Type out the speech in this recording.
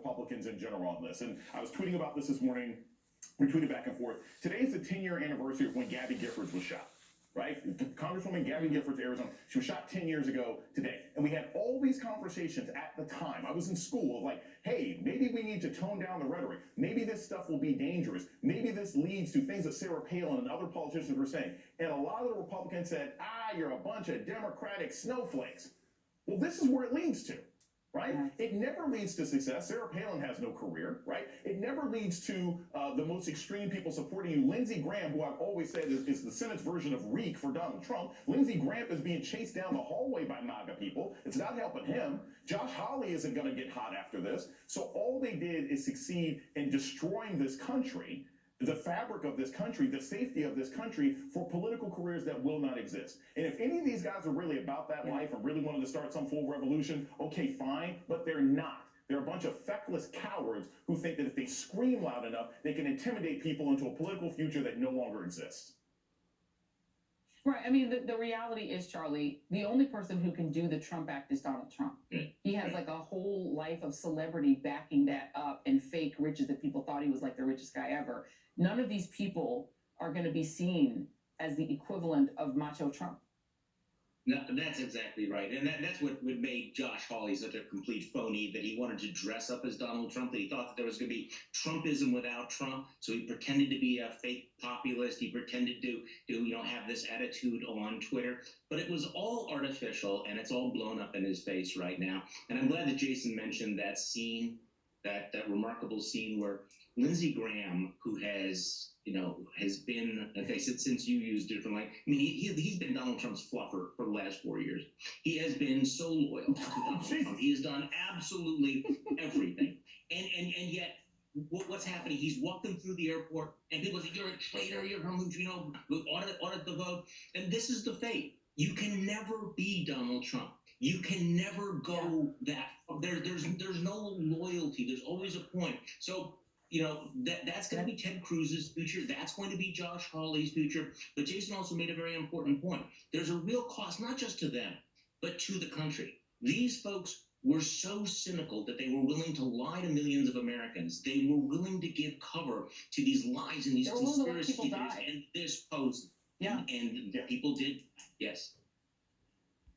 Republicans in general on this. And I was tweeting about this morning. We tweeted back and forth. Today is the 10-year anniversary of when Gabby Giffords was shot. Right? Congresswoman Gabby Giffords, Arizona. She was shot 10 years ago today. And we had all these conversations at the time. I was in school of like, hey, maybe we need to tone down the rhetoric. Maybe this stuff will be dangerous. Maybe this leads to things that Sarah Palin and other politicians were saying. And a lot of the Republicans said, you're a bunch of Democratic snowflakes. Well, this is where it leads to. Right? It never leads to success. Sarah Palin has no career, right? It never leads to the most extreme people supporting you. Lindsey Graham, who I've always said is the Senate's version of Reek for Donald Trump. Lindsey Graham is being chased down the hallway by MAGA people. It's not helping him. Josh Hawley isn't going to get hot after this. So all they did is succeed in destroying this country, the fabric of this country, the safety of this country for political careers that will not exist. And if any of these guys are really about that life and really wanted to start some full revolution, okay, fine, but they're not. They're a bunch of feckless cowards who think that if they scream loud enough, they can intimidate people into a political future that no longer exists. Right. I mean, the reality is, Charlie, the only person who can do the Trump Act is Donald Trump. He has like a whole life of celebrity backing that up and fake riches that people thought he was like the richest guy ever. None of these people are going to be seen as the equivalent of Macho Trump. No, that's exactly right. And that's what made Josh Hawley such a complete phony, that he wanted to dress up as Donald Trump, that he thought that there was going to be Trumpism without Trump. So he pretended to be a fake populist. He pretended to have this attitude on Twitter. But it was all artificial, and it's all blown up in his face right now. And I'm glad that Jason mentioned that scene, that remarkable scene where Lindsey Graham, who has been, like I said, since you used it, he's been Donald Trump's fluffer for the last 4 years. He has been so loyal to Donald Trump. He has done absolutely everything. And yet, what's happening? He's walking through the airport, and people say, you're a traitor, you're audit the vote. And this is the fate. You can never be Donald Trump. You can never go that far. There's no loyalty. There's always a point. So, that's going to be Ted Cruz's future. That's going to be Josh Hawley's future. But Jason also made a very important point. There's a real cost, not just to them, but to the country. These folks were so cynical that they were willing to lie to millions of Americans. They were willing to give cover to these lies and these conspiracy theories and this post. Yeah. And people did. Yes.